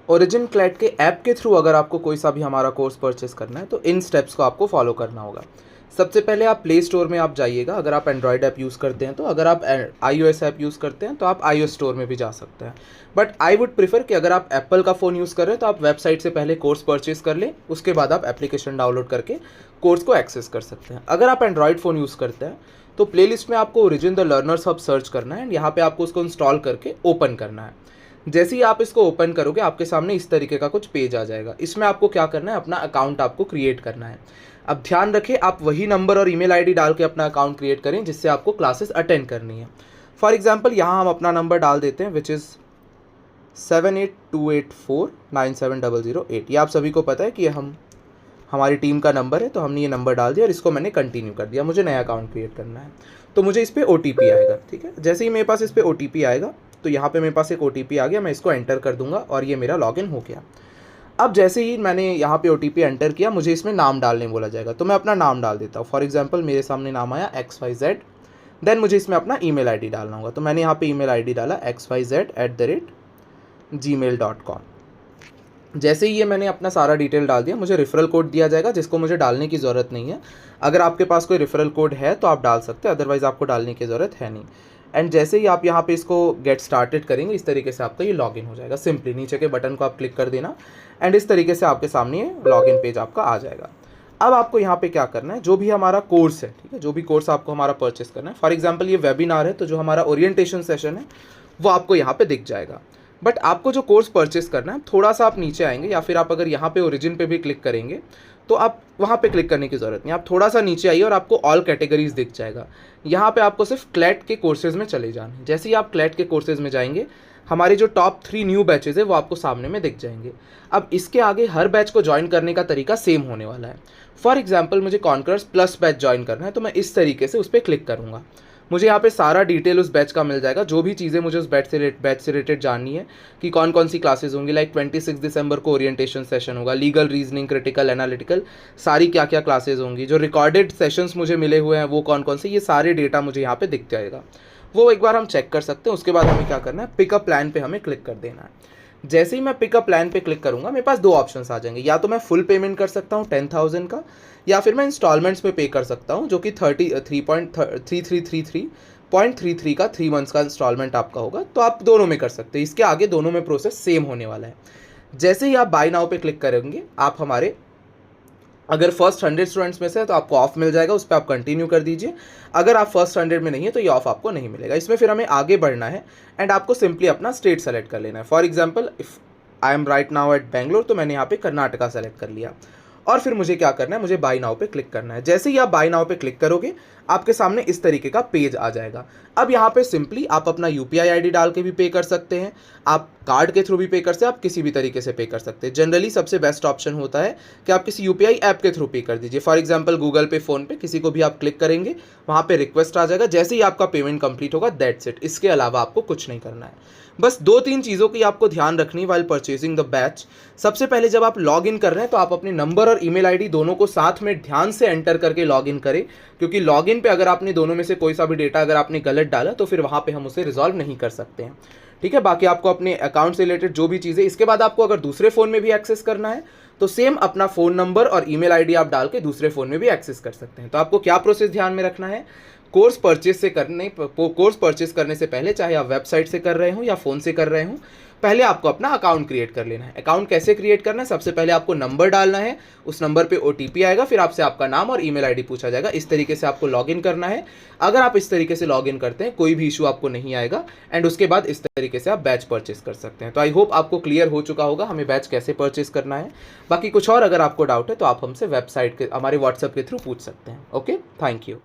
Origin CLAT के app के through अगर आपको कोई सा भी हमारा कोर्स परचेस करना है तो इन स्टेप्स को आपको फॉलो करना होगा। सबसे पहले आप प्ले स्टोर में आप जाइएगा, अगर आप एंड्रॉयड ऐप यूज़ करते हैं तो, अगर आप iOS ऐप यूज़ करते हैं तो आप iOS स्टोर में भी जा सकते हैं। बट आई वुड प्रीफर कि अगर आप एप्पल का फ़ोन यूज़ कर रहे हैं तो आप वेबसाइट से पहले कोर्स परचेस कर लें, उसके बाद आप एप्लीकेशन डाउनलोड करके कोर्स को एक्सेस कर सकते हैं। अगर आप एंड्रॉयड फ़ोन यूज़ करते हैं तो प्लेलिस्ट में आपको origin the learners hub search करना है एंड यहाँ पे आपको उसको इंस्टॉल करके ओपन करना है। जैसे ही आप इसको ओपन करोगे आपके सामने इस तरीके का कुछ पेज आ जाएगा। इसमें आपको क्या करना है, अपना अकाउंट आपको क्रिएट करना है। अब ध्यान रखें, आप वही नंबर और ईमेल आईडी डाल के अपना अकाउंट क्रिएट करें जिससे आपको क्लासेस अटेंड करनी है। फॉर एग्जांपल यहाँ हम अपना नंबर डाल देते हैं विच इज़ 7828497008। ये आप सभी को पता है कि ये हमारी टीम का नंबर है, तो हमने ये नंबर डाल दिया और इसको मैंने कंटिन्यू कर दिया। मुझे नया अकाउंट क्रिएट करना है तो मुझे इस पर OTP आएगा। ठीक है, जैसे ही मेरे पास इस पर OTP आएगा तो यहाँ पे मेरे पास एक OTP आ गया, मैं इसको एंटर कर दूंगा और ये मेरा लॉगिन हो गया। अब जैसे ही मैंने यहाँ पे OTP एंटर किया, मुझे इसमें नाम डालने बोला जाएगा, तो मैं अपना नाम डाल देता हूँ। फॉर एग्जांपल मेरे सामने नाम आया XYZ। देन मुझे इसमें अपना ईमेल आईडी डालना होगा, तो मैंने यहाँ पे ईमेल आईडी डाला xyz@gmail.com। जैसे ही ये मैंने अपना सारा डिटेल डाल दिया, मुझे रेफरल कोड दिया जाएगा जिसको मुझे डालने की ज़रूरत नहीं है। अगर आपके पास कोई रेफरल कोड है तो आप डाल सकते हैं, अदरवाइज़ आपको डालने की ज़रूरत है नहीं। एंड जैसे ही आप यहाँ पे इसको गेट स्टार्टेड करेंगे, इस तरीके से आपका ये लॉगिन हो जाएगा। सिंपली नीचे के बटन को आप क्लिक कर देना एंड इस तरीके से आपके सामने ये लॉगिन पेज आपका आ जाएगा। अब आपको यहाँ पे क्या करना है, जो भी हमारा कोर्स है, ठीक है, जो भी कोर्स आपको हमारा परचेस करना है, फॉर एग्जांपल ये वेबिनार है तो जो हमारा ओरिएंटेशन सेशन है वो आपको यहाँ पे दिख जाएगा। बट आपको जो कोर्स परचेस करना है, थोड़ा सा आप नीचे आएंगे या फिर आप अगर यहाँ पे ओरिजिन पे भी क्लिक करेंगे तो आप वहाँ पे क्लिक करने की ज़रूरत नहीं, आप थोड़ा सा नीचे आइए और आपको ऑल कैटेगरीज दिख जाएगा। यहाँ पे आपको सिर्फ क्लैट के कोर्सेज में चले जाना है। जैसे ही आप क्लैट के कोर्सेज में जाएंगे, हमारे जो टॉप 3 न्यू बैचेज है वो आपको सामने में दिख जाएंगे। अब इसके आगे हर बैच को ज्वाइन करने का तरीका सेम होने वाला है। फॉर एग्जाम्पल मुझे कॉन्कर्स प्लस बैच ज्वाइन करना है तो मैं इस तरीके से उस पर क्लिक करूँगा। मुझे यहाँ पे सारा डिटेल उस बैच का मिल जाएगा, जो भी चीज़ें मुझे उस बैच से रिलेटेड जाननी है कि कौन कौन सी क्लासेस होंगी। लाइक 26 दिसंबर को ओरिएंटेशन सेशन होगा, लीगल, रीजनिंग, क्रिटिकल, एनालिटिकल, सारी क्या क्या क्लासेस होंगी। जो रिकॉर्डेड सेशंस मुझे मिले हुए हैं वो कौन कौन से, ये सारे डेटा मुझे यहाँ पे दिख जाएगा। वो एक बार हम चेक कर सकते हैं। उसके बाद हमें क्या करना है, पिकअप प्लान पे हमें क्लिक कर देना है। जैसे ही मैं पिकअप प्लान पे क्लिक करूंगा, मेरे पास 2 ऑप्शंस आ जाएंगे। या तो मैं फुल पेमेंट कर सकता हूँ 10,000 का, या फिर मैं इंस्टॉलमेंट्स में पे कर सकता हूँ, जो कि 3333.33 का 3 मंथ्स का इंस्टॉलमेंट आपका होगा। तो आप दोनों में कर सकते हैं, इसके आगे दोनों में प्रोसेस सेम होने वाला है। जैसे ही आप बाय नाउ पे क्लिक करेंगे, आप हमारे अगर फर्स्ट 100 स्टूडेंट्स में से है तो आपको ऑफ मिल जाएगा, उस पर आप कंटिन्यू कर दीजिए। अगर आप फर्स्ट 100 में नहीं है तो ये ऑफ आपको नहीं मिलेगा। इसमें फिर हमें आगे बढ़ना है एंड आपको सिंपली अपना स्टेट सेलेक्ट कर लेना है। For example if I am right now at Bangalore, तो मैंने यहाँ पे कर्नाटका सेलेक्ट कर लिया। और फिर मुझे क्या करना है, मुझे बाय नाउ पे क्लिक करना है। जैसे ही आप बाय नाउ पे क्लिक करोगे, आपके सामने इस तरीके का पेज आ जाएगा। अब यहाँ पे सिंपली आप अपना UPI ID डाल के भी पे कर सकते हैं, आप कार्ड के थ्रू भी पे कर सकते हैं, आप किसी भी तरीके से पे कर सकते हैं। जनरली सबसे बेस्ट ऑप्शन होता है कि आप किसी UPI ऐप के थ्रू पे कर दीजिए। फॉर एग्जांपल गूगल पे, फ़ोन पे, किसी को भी आप क्लिक करेंगे, वहाँ पे रिक्वेस्ट आ जाएगा। जैसे ही आपका पेमेंट कंप्लीट होगा, दैट्स इट। इसके अलावा आपको कुछ नहीं करना है। बस 2-3 चीज़ों की आपको ध्यान रखनी वाइल परचेजिंग द बैच। सबसे पहले जब आप लॉग इन कर रहे हैं तो आप अपने नंबर और ईमेल आईडी दोनों को साथ में ध्यान से एंटर करके लॉग इन करें, क्योंकि लॉग इन पे अगर आपने दोनों में से कोई सा भी डेटा अगर आपने गलत डाला तो फिर वहाँ पे हम उसे रिजॉल्व नहीं कर सकते हैं। ठीक है, बाकी आपको अपने अकाउंट से रिलेटेड जो भी चीज़ें, इसके बाद आपको अगर दूसरे फ़ोन में भी एक्सेस करना है तो सेम अपना फ़ोन नंबर और ईमेल आईडी आप डाल के दूसरे फ़ोन में भी एक्सेस कर सकते हैं। तो आपको क्या प्रोसेस ध्यान में रखना है, कोर्स परचेस करने से पहले, चाहे आप वेबसाइट से कर रहे हो या फ़ोन से कर रहे हो, पहले आपको अपना अकाउंट क्रिएट कर लेना है। अकाउंट कैसे क्रिएट करना है, सबसे पहले आपको नंबर डालना है, उस नंबर पे OTP आएगा, फिर आपसे आपका नाम और ईमेल आईडी पूछा जाएगा। इस तरीके से आपको लॉगिन करना है। अगर आप इस तरीके से लॉगिन करते हैं, कोई भी इशू आपको नहीं आएगा एंड उसके बाद इस तरीके से आप बैच परचेस कर सकते हैं। तो आई होप आपको क्लियर हो चुका होगा हमें बैच कैसे परचेस करना है। बाकी कुछ और अगर आपको डाउट है तो आप हमसे वेबसाइट के, हमारे व्हाट्सएप के थ्रू पूछ सकते हैं। Okay, thank you.